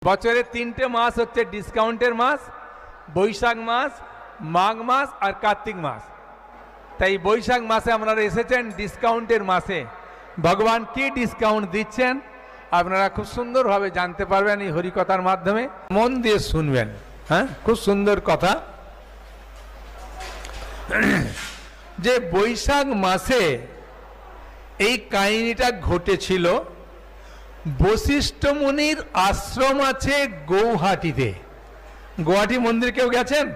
বছরে তিনটে মাস হচ্ছে ডিসকাউন্টের মাস, বৈশাখ মাস, মাঘ মাস আর কার্তিক মাস। তাই বৈশাখ মাসে আপনারা এসেছেন ডিসকাউন্টের মাসে। ভগবান কি ডিসকাউন্ট দিচ্ছেন আপনারা খুব সুন্দরভাবে জানতে পারবেন এই হরিকথার মাধ্যমে। মন দিয়ে শুনবেন। হ্যাঁ, খুব সুন্দর কথা। যে বৈশাখ মাসে এই কাহিনীটা ঘটেছিল। বশিষ্ঠ মুনির আশ্রম আছে গৌহাটিতে। গৌহাটি মন্দির কেউ গেছেন?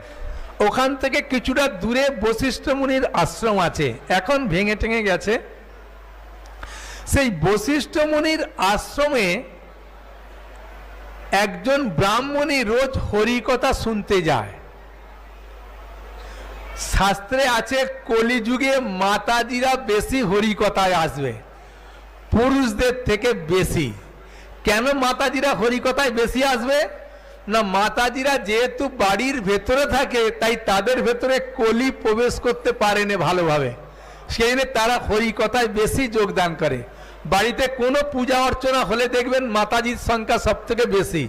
ওখান থেকে কিছুটা দূরে বশিষ্ঠ মুনির আশ্রম আছে, এখন ভেঙে টেঙে গেছে। সেই বশিষ্ঠ মুনির আশ্রমে একজন ব্রাহ্মণী রোজ হরিকথা শুনতে যায়। শাস্ত্রে আছে কলিযুগে মাতাজিরা বেশি হরিকথায় আসবে, পুরুষদের থেকে বেশি। কেন মাতাজিরা হরিকথায় বেশি আসবে? না, মাতাজিরা যেহেতু বাড়ির ভেতরে থাকে তাই তাদের ভেতরে কলি প্রবেশ করতে পারে না ভালোভাবে, সেই জন্য তারা হরিকথায় বেশি যোগদান করে। বাড়িতে কোনো পূজা অর্চনা হলে দেখবেন মাতাজির সংখ্যা সব থেকে বেশি।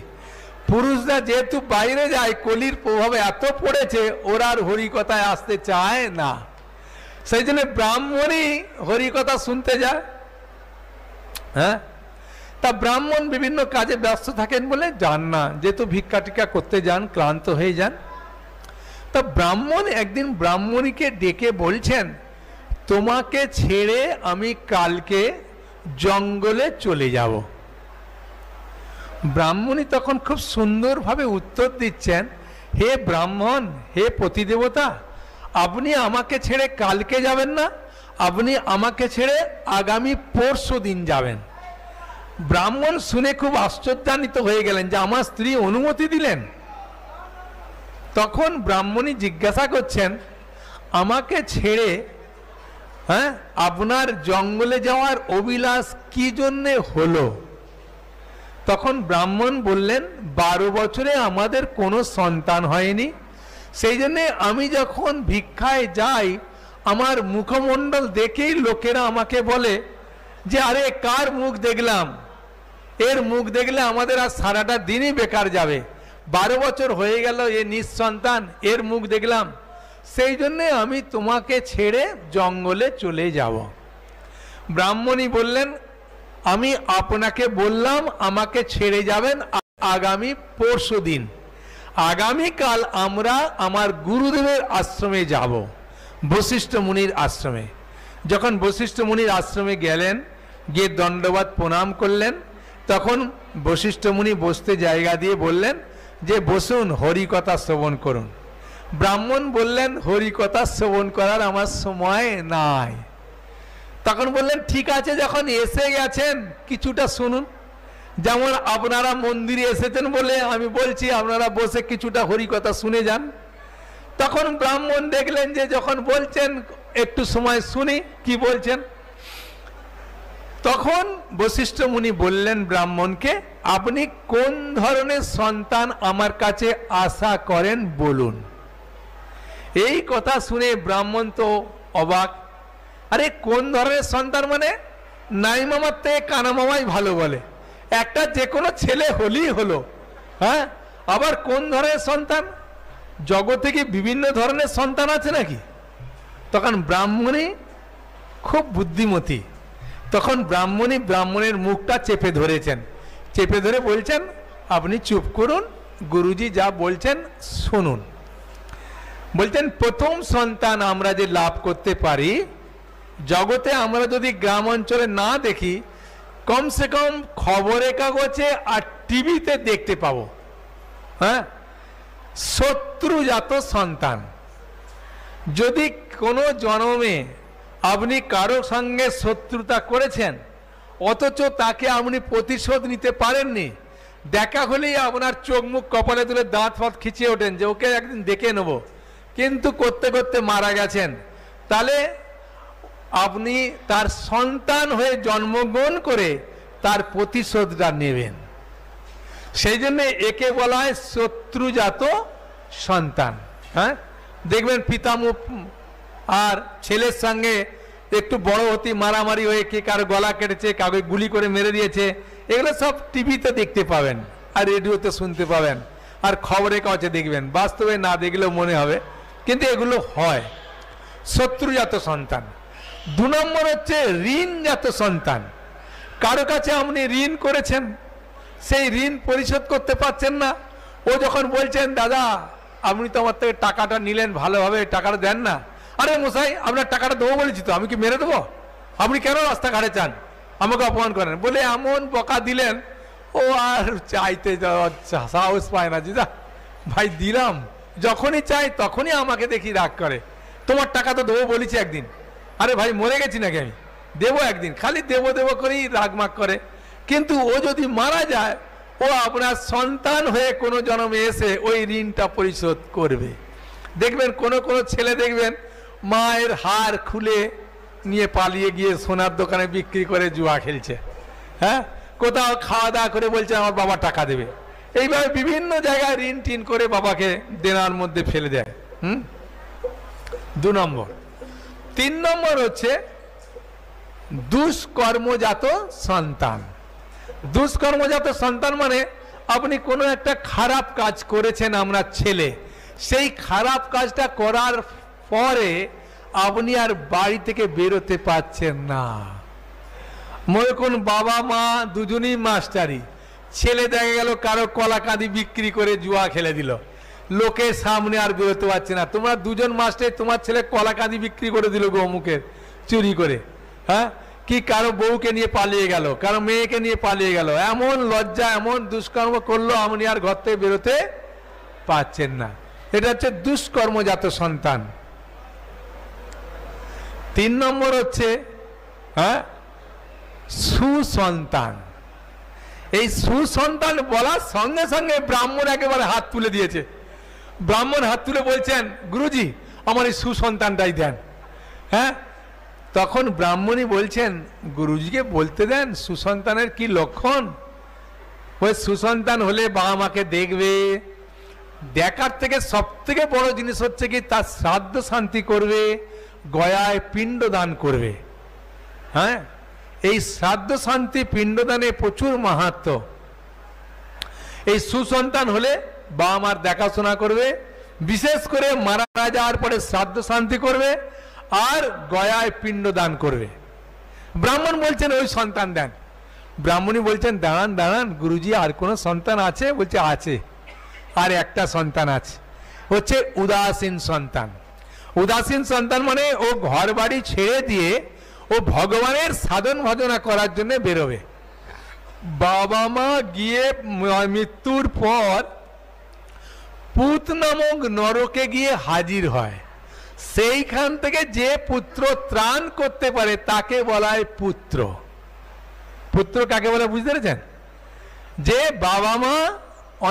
পুরুষরা যেহেতু বাইরে যায়, কলির প্রভাবে এত পড়েছে ওরা আর হরিকথায় আসতে চায় না, সেই জন্য ব্রাহ্মণই হরিকথা শুনতে যায়। হ্যাঁ, তা ব্রাহ্মণ বিভিন্ন কাজে ব্যস্ত থাকেন বলে যান না, যেহেতু ভিক্ষা টিক্ষা করতে যান, ক্লান্ত হয়ে যান। তা ব্রাহ্মণ একদিন ব্রাহ্মণীকে ডেকে বলছেন, তোমাকে ছেড়ে আমি কালকে জঙ্গলে চলে যাব। ব্রাহ্মণী তখন খুব সুন্দরভাবে উত্তর দিচ্ছেন, হে ব্রাহ্মণ, হে পতিদেবতা, আপনি আমাকে ছেড়ে কালকে যাবেন না, আপনি আমাকে ছেড়ে আগামী পরশু দিন যাবেন। ব্রাহ্মণ শুনে খুব আশ্চর্যান্বিত হয়ে গেলেন যে আমার স্ত্রী অনুমতি দিলেন। তখন ব্রাহ্মণী জিজ্ঞাসা করছেন, আমাকে ছেড়ে আপনার জঙ্গলে যাওয়ার অভিলাষ কি জন্যে হলো? তখন ব্রাহ্মণ বললেন, 12 বছরে আমাদের কোনো সন্তান হয়নি, সেই জন্যে আমি যখন ভিক্ষায় যাই আমার মুখমণ্ডল দেখেই লোকেরা আমাকে বলে যে আরে কার মুখ দেখলাম, এর মুখ দেখলে আমাদের আর সারাটা দিনই বেকার যাবে। 12 বছর হয়ে গেল এ নিঃসন্তান, এর মুখ দেখলাম, সেই জন্যে আমি তোমাকে ছেড়ে জঙ্গলে চলে যাব। ব্রাহ্মণী বললেন, আমি আপনাকে বললাম আমাকে ছেড়ে যাবেন আগামী পরশু দিন, আগামীকাল আমরা আমার গুরুদেবের আশ্রমে যাব, বশিষ্ঠ মুনির আশ্রমে। যখন বশিষ্ঠ মুনির আশ্রমে গেলেন, গিয়ে দণ্ডবাদ প্রণাম করলেন, তখন বশিষ্ঠ মুনি বসতে জায়গা দিয়ে বললেন যে বসুন, হরিকথা শ্রবণ করুন। ব্রাহ্মণ বললেন, হরিকথা শ্রবণ করার আমার সময় নাই। তখন বললেন, ঠিক আছে, যখন এসে গেছেন কিছুটা শুনুন। যেমন আপনারা মন্দিরে এসেছেন বলে আমি বলছি, আপনারা বসে কিছুটা হরিকথা শুনে যান। তখন ব্রাহ্মণ দেখলেন যে যখন বলছেন একটু সময় শুনি কি বলছেন। তখন বশিষ্ঠ মুনি বললেন ব্রাহ্মণকে, আপনি কোন ধরনের সন্তান আমার কাছে আশা করেন বলুন। এই কথা শুনে ব্রাহ্মণ তো অবাক। আরে কোন ধরনের সন্তান মানে? নাই মামার থেকে কানা মামাই ভালো বলে, একটা যে কোনো ছেলে হলেই হলো। হ্যাঁ, আবার কোন ধরনের সন্তান? জগতে কি বিভিন্ন ধরনের সন্তান আছে নাকি? তখন ব্রাহ্মণী খুব বুদ্ধিমতী, তখন ব্রাহ্মণী ব্রাহ্মণের মুখটা চেপে ধরেছেন, চেপে ধরে বলছেন, আপনি চুপ করুন, গুরুজি যা বলছেন শুনুন। বলছেন, প্রথম সন্তান আমরা যে লাভ করতে পারি জগতে, আমরা যদি গ্রাম অঞ্চলে না দেখি, কমসে কম খবরে কাগজে আর টিভিতে দেখতে পাবো। হ্যাঁ, শত্রুজাত সন্তান। যদি কোনো জন্মে আপনি কারো সঙ্গে শত্রুতা করেছেন অথচ তাকে আপনি প্রতিশোধ নিতে পারেননি, দেখা হলেই আপনার চোখ মুখ কপালে তুলে দাঁত ফাঁত খিচিয়ে ওঠেন যে ওকে একদিন দেখে নেব, কিন্তু করতে করতে মারা গেছেন, তাহলে আপনি তার সন্তান হয়ে জন্মগ্রহণ করে তার প্রতিশোধটা নেবেন। সেই জন্য একে বলা হয় শত্রুজাত সন্তান। হ্যাঁ, দেখবেন পিতামহ আর ছেলের সঙ্গে একটু বড় হতে মারামারি হয়ে কে কারো গলা কেটেছে, কাউকে গুলি করে মেরে দিয়েছে, এগুলো সব টিভিতে দেখতে পাবেন। আর রেডিওতে শুনতে পাবেন, আর খবরে কাগজে দেখবেন, বাস্তবে না দেখলেও মনে হবে, কিন্তু এগুলো হয়। শত্রুজাত সন্তান। 2 নম্বর হচ্ছে ঋণজাত সন্তান। কারো কাছে আপনি ঋণ করেছেন, সেই ঋণ পরিশোধ করতে পারছেন না। ও যখন বলছেন, দাদা আপনি তো আমার থেকে টাকাটা নিলেন, ভালোভাবে টাকাটা দেন না। আরে মশাই, আপনার টাকাটা দেবো বলেছি তো, আমি কি মেরে দেবো? আপনি কেন রাস্তাঘাটে চান, আমাকে অপমান করেন? বলে এমন বকা দিলেন, ও আর চাইতে সাহস পায় না। যে ভাই দিলাম, যখনই চাই তখনই আমাকে দেখি রাগ করে, তোমার টাকা তো দেবো বলেছি একদিন। আরে ভাই মরে গেছি নাকি আমি, দেবো একদিন, খালি দেবো দেবো করেই রাগমাগ করে। কিন্তু ও যদি মারা যায়, ও আপনার সন্তান হয়ে কোনো জন্মে এসে ওই ঋণটা পরিশোধ করবে। দেখবেন কোনো কোনো ছেলে দেখবেন মায়ের হার খুলে নিয়ে পালিয়ে গিয়ে সোনার দোকানে বিক্রি করে জুয়া খেলছে, হ্যাঁ, কোথাও খাওয়া দাওয়া করে বলছে আমার বাবা টাকা দেবে। এইভাবে বিভিন্ন জায়গায় ঋণ টিন করে বাবাকে দেনার মধ্যে ফেলে দেয়। 2 নম্বর। 3 নম্বর হচ্ছে দুষ্কর্মজাত সন্তান। দুষ্কর্মজাত সন্তান মানে আপনি কোনো একটা খারাপ কাজ করেছেন, আমরা ছেলে, সেই খারাপ কাজটা করার পরে আপনি আর বাড়ি থেকে বেরোতে পারছেন না। মনে করুন বাবা মা দুজনেই মাস্টারি, ছেলে দেখা গেল কারো কলা কাঁদি বিক্রি করে জুয়া খেলে দিল, লোকের সামনে আর বেরোতে পারছে না। তোমরা দুজন মাস্টার, তোমার ছেলে কলা কাঁদি বিক্রি করে দিল গোমুখের চুরি করে, হ্যাঁ, কি কারো বউকে নিয়ে পালিয়ে গেল, কারো মেয়েকে নিয়ে পালিয়ে গেল, এমন লজ্জা এমন দুষ্কর্ম করলো, আপনি আর ঘর থেকে বেরোতে পারছেন না। এটা হচ্ছে দুষ্কর্মজাত সন্তান। 3 নম্বর হচ্ছে সুসন্তান। এই সুসন্তান বলার সঙ্গে সঙ্গে ব্রাহ্মণ একেবারে হাত তুলে দিয়েছে। ব্রাহ্মণ হাত তুলে বলছেন, গুরুজি আমার এই সুসন্তানটাই দেন। হ্যাঁ, তখন ব্রাহ্মণই বলছেন, গুরুজিকে বলতে দেন সুসন্তানের কি লক্ষণ। ওই সুসন্তান হলে বাবা মাকে দেখবে, দেখার থেকে সব থেকে বড় জিনিস হচ্ছে কি তার শ্রাদ্ধ শান্তি করবে, গয়ায় পিণ্ডদান করবে। হ্যাঁ, এই শ্রাদ্ধ শান্তি পিণ্ডদানে প্রচুর মাহাত্ম্য। এই সুসন্তান হলে বাবা মার দেখাশোনা করবে, বিশেষ করে মারা যাওয়ার পরে শ্রাদ্ধ শান্তি করবে আর গয়ায় পিণ্ডদান করবে। ব্রাহ্মণ বলছেন ওই সন্তান দেন। ব্রাহ্মণী বলছেন, দাঁড়ান দাঁড়ান গুরুজি, আর কোনো সন্তান আছে? বলছে আছে, আর একটা সন্তান আছে, হচ্ছে উদাসীন সন্তান। উদাসীন সন্তান মানে ও ঘর বাড়ি ছেড়ে দিয়ে ও ভগবানের সাধন ভজনা করার জন্য বেরোবে। বাবা মা গিয়ে মৃত্যুর পর পুত নামক নরকে গিয়ে হাজির হয়, সেইখান থেকে যে পুত্র ত্রাণ করতে পারে তাকে বলা হয় পুত্র। পুত্র কাকে বলে বুঝতে পেরেছেন? যে বাবা মা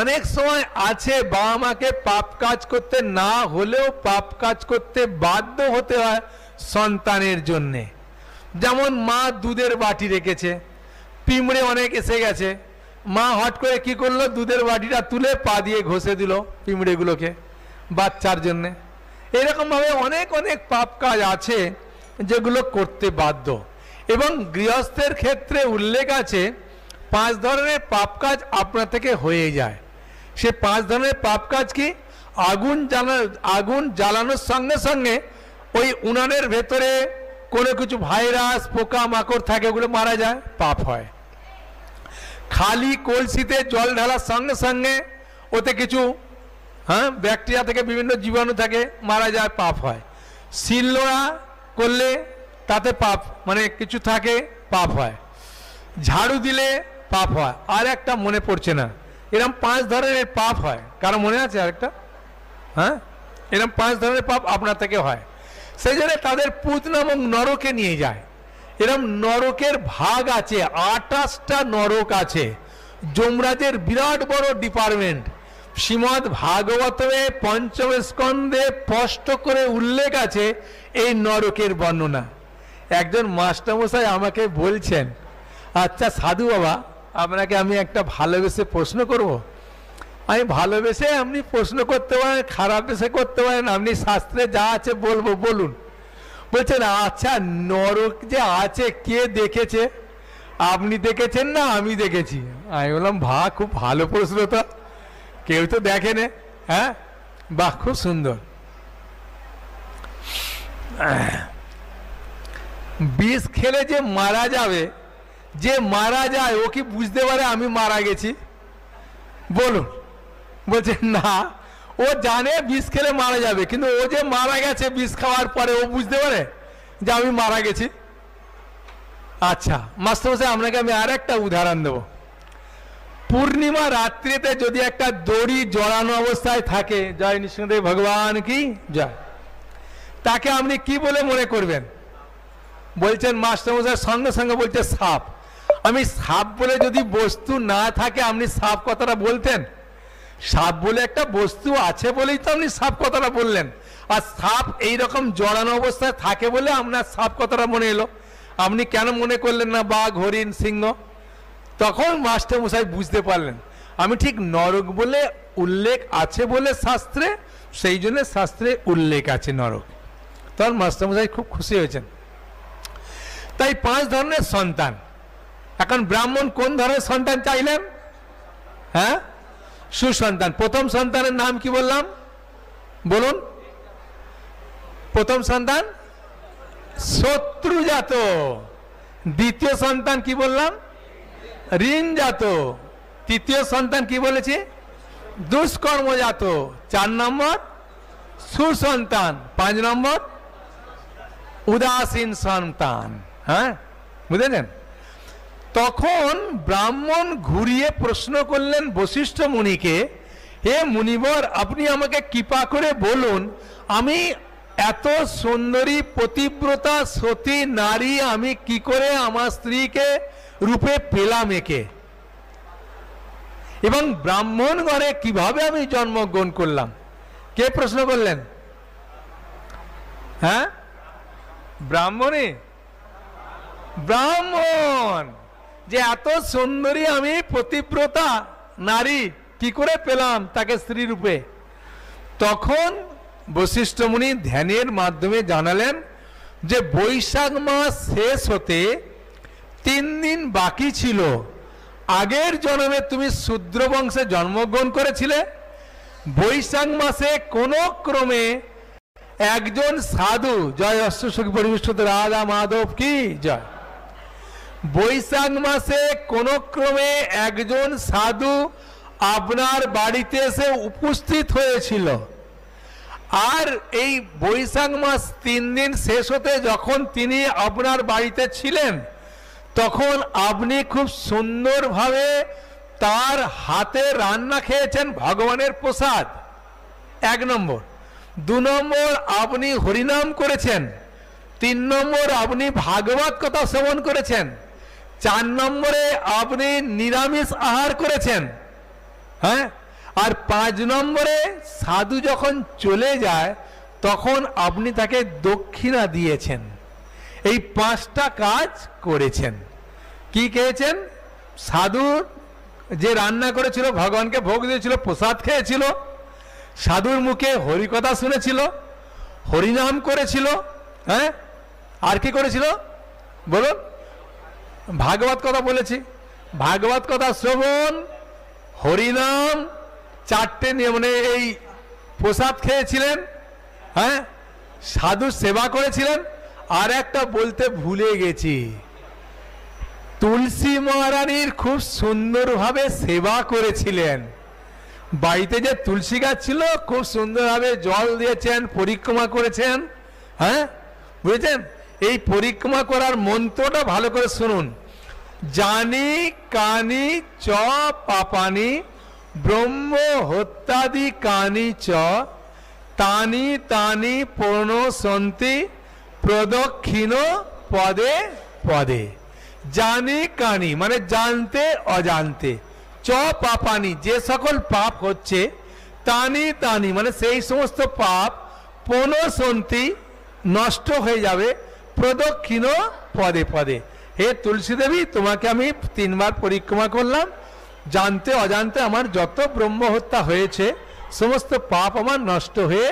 অনেক সময় আছে, বাবা মাকে পাপ কাজ করতে না হলেও পাপ কাজ করতে বাধ্য হতে হয় সন্তানের জন্যে। যেমন মা দুধের বাটি রেখেছে, পিঁমড়ে অনেক এসে গেছে, মা হট করে কি করলো, দুধের বাটিটা তুলে পা দিয়ে ঘষে দিল পিঁমড়েগুলোকে বাচ্চার জন্যে। এরকমভাবে অনেক অনেক পাপ কাজ আছে যেগুলো করতে বাধ্য। এবং গৃহস্থের ক্ষেত্রে উল্লেখ আছে 5 ধরনের পাপ কাজ আপনা থেকে হয়ে যায়। সে 5 ধরনের পাপ কাজ কি? আগুন জ্বালানোর সঙ্গে সঙ্গে ওই উনানের ভেতরে কোনো কিছু ভাইরাস পোকা মাকড় থাকে, ওগুলো মারা যায়, পাপ হয়। খালি কলসিতে জল ঢালার সঙ্গে সঙ্গে ওতে কিছু ব্যাকটেরিয়া থেকে বিভিন্ন জীবাণু থাকে, মারা যায়, পাপ হয়। শিলনোড়া করলে তাতে পাপ মানে কিছু থাকে, পাপ হয়। ঝাড়ু দিলে পাপ হয়। আর একটা মনে পড়ছে না, এরকম 5 ধরনের পাপ হয়। কারো মনে আছে আরেকটা? হ্যাঁ, এরকম 5 ধরনের পাপ আপনার থেকে হয়। সেই জন্য তাদের পুত নামক নরকে নিয়ে যায়। এরকম নরকের ভাগ আছে, 28টা নরক আছে। যমরাজের বিরাট বড় ডিপার্টমেন্ট। শ্রীমদ্ ভাগবতমে 5ম স্কন্ধে স্পষ্ট করে উল্লেখ আছে এই নরকের বর্ণনা। একজন মাস্টারমশাই আমাকে বলছেন, আচ্ছা সাধু বাবা, আপনাকে আমি একটা ভালোবেসে প্রশ্ন করব। আমি ভালোবেসে আপনি প্রশ্ন করতে পারেন, খারাপ বেসে করতে পারেন, আপনি শাস্ত্রে যা আছে বলবো, বলুন। বলছেন আচ্ছা নরক যে আছে কে দেখেছে? আপনি দেখেছেন না আমি দেখেছি। আমি বললাম খুব ভালো প্রশ্ন, তো কেউ তো দেখেনে। হ্যাঁ, বাহ, খুব সুন্দর। বিষ খেলে যে মারা যাবে, যে মারা যায় ও কি বুঝতে পারে আমি মারা গেছি? বলুন। বলছে না, ও জানে বিষ খেলে মারা যাবে, কিন্তু ও যে মারা গেছে বিষ খাওয়ার পরে ও বুঝতে পারে যে আমি মারা গেছি? আচ্ছা মাস্টারমশাই, আপনাকে আমি আর একটা উদাহরণ দেব। পূর্ণিমা রাত্রিতে যদি একটা দড়ি জড়ানো অবস্থায় থাকে, জয় নৃসিংহদেব ভগবান কি জয়, তাকে আপনি কি বলে মনে করবেন? বলছেন মাস্টারমশাই সঙ্গে সঙ্গে বলছে সাপ। আমি সাপ বলে যদি বস্তু না থাকে আপনি সাপ কথাটা বলতেন? সাপ বলে একটা বস্তু আছে বলেই তো আপনি সাপ কথাটা বললেন। আর সাপ এইরকম জড়ানো অবস্থায় থাকে বলে আপনার সাপ কথাটা মনে এলো। আপনি কেন মনে করলেন না বাঘ, হরিণ, সিংহ? তখন মাস্টারমশাই বুঝতে পারলেন আমি ঠিক নরক বলে উল্লেখ আছে বলে শাস্ত্রে, সেই জন্য শাস্ত্রে উল্লেখ আছে নরক। তখন মাস্টারমশাই খুব খুশি হয়েছেন। তাই 5 ধরনের সন্তান। এখন ব্রাহ্মণ কোন ধরনের সন্তান চাইলেন? হ্যাঁ, সুসন্তান। প্রথম সন্তানের নাম কি বললাম বলুন? প্রথম সন্তান শত্রুজাত। দ্বিতীয় সন্তান কি বললাম? ঋণজাত। তৃতীয় সন্তান কি বলেছি? দুষ্কর্মজাত। 4 নম্বর সুসন্তান। 5 নম্বর উদাসীন সন্তান। হ্যাঁ, বুঝলেন? তখন ব্রাহ্মণ ঘুরিয়ে প্রশ্ন করলেন বশিষ্ঠ মুনিকে, হে মুনিবর, আপনি আমাকে কৃপা করে বলুন, আমি এত সুন্দরী পতিব্রতা সতী নারী আমি কি করে আমার স্ত্রীকে রূপে পেলাম একে, এবং ব্রাহ্মণ ঘরে কিভাবে আমি জন্মগ্রহণ করলাম? কে প্রশ্ন করলেন? হ্যাঁ, ব্রাহ্মণে। ব্রাহ্মণ যে এত সুন্দরী আমি পতিব্রতা নারী কি করে পেলাম তাকে স্ত্রী রূপে? তখন বশিষ্ঠ মুনি ধ্যানের মাধ্যমে জানালেন যে বৈশাখ মাস শেষ হতে 3 দিন বাকি ছিল। আগের জন্মে তুমি শূদ্র বংশে জন্মগ্রহণ করেছিলে। বৈশাখ মাসে কোন ক্রমে একজন সাধু, জয় অষ্টসখী পরিবেষ্টিত রাধা মাধব কি জয়, বৈশাখ মাসে কোন ক্রমে একজন সাধু আপনার বাড়িতে এসে উপস্থিত হয়েছিল। আর এই বৈশাখ মাস 3 দিন শেষ হতে যখন তিনি আপনার বাড়িতে ছিলেন, তখন আপনি খুব সুন্দরভাবে তার হাতে রান্না খেয়েছেন ভগবানের প্রসাদ। 1 নম্বর। 2 নম্বর, আপনি হরিনাম করেছেন। 3 নম্বর, আপনি ভাগবত কথা শ্রবণ করেছেন। 4 নম্বরে আপনি নিরামিষ আহার করেছেন। হ্যাঁ, আর 5 নম্বরে সাধু যখন চলে যায় তখন আপনি তাকে দক্ষিণা দিয়েছেন। এই 5টা কাজ করেছেন। কি খেয়েছেন? সাধু যে রান্না করেছিল, ভগবানকে ভোগ দিয়েছিল, প্রসাদ খেয়েছিল, সাধুর মুখে হরিকথা শুনেছিল, হরিনাম করেছিল। হ্যাঁ, আর কি করেছিল বলুন? ভাগবত কথা বলেছি। ভাগবত কথা শ্রবণ, হরিনাম, 4টে মানে এই প্রসাদ খেয়েছিলেন। হ্যাঁ, সাধু সেবা করেছিলেন। আর একটা বলতে ভুলে গেছি, তুলসী মহারানীর খুব সুন্দরভাবে সেবা করেছিলেন। বাড়িতে যে তুলসী গাছ ছিল খুব সুন্দরভাবে জল দিয়েছেন, পরিক্রমা করেছেন। হ্যাঁ, বুঝেছেন? এই পরিক্রমা করার মন্ত্রটা ভালো করে শুনুন। জানি কানি চ পাপানি ব্রহ্ম হত্যাদি কানি চ তানি তানি প্রণশন্তি প্রদক্ষিণ পদে পদে। জানি কানি মানে জানতে অজান্তে, চ পাপানি যে সকল পাপ হচ্ছে, তানি তানি মানে সেই সমস্ত পাপ, প্রণশন্তি নষ্ট হয়ে যাবে, প্রদক্ষিণ পদে পদে। হে তুলসী দেবী, তোমাকে আমি 3 বার পরিক্রমা করলাম, জানতে অজান্তে আমার যত ব্রহ্ম হত্যা হয়েছে সমস্ত পাপ আমার নষ্ট হয়ে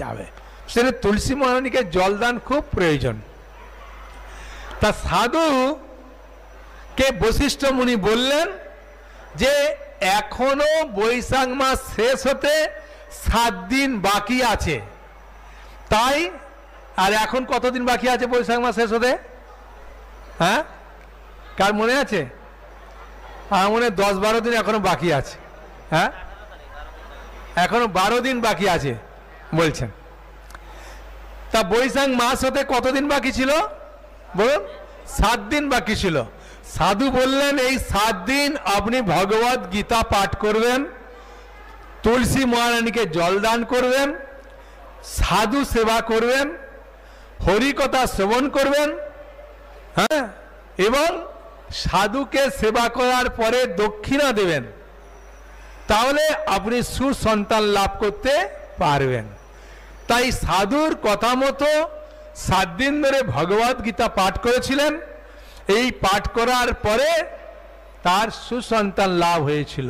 যাবে। সেটা তুলসী মহারানীকে জলদান খুব প্রয়োজন। তা সাধু কে বশিষ্ঠ মুনি বললেন যে এখনো বৈশাখ মাস শেষ হতে 7 দিন বাকি আছে, তাই আর এখন কতদিন বাকি আছে বৈশাখ মাস শেষ হতে? হ্যাঁ, কার মনে আছে? আমার মনে 10-12 দিন এখনো বাকি আছে। হ্যাঁ, এখনো 12 দিন বাকি আছে বলছেন। তা বৈশাখ মাস হতে কতদিন বাকি ছিল বলুন? 7 দিন বাকি ছিল। সাধু বললেন এই 7 দিন আপনি ভগবত গীতা পাঠ করবেন, তুলসী মহারানীকে জলদান করবেন, সাধু সেবা করবেন, হরিকথা শ্রবণ করবেন, হ্যাঁ, এবং সাধুকে সেবা করার পরে দক্ষিণা দেবেন, তাহলে আপনি সুসন্তান লাভ করতে পারবেন। তাই সাধুর কথা মতো 7 দিন ধরে ভগবত গীতা পাঠ করেছিলেন। এই পাঠ করার পরে তার সুসন্তান লাভ হয়েছিল।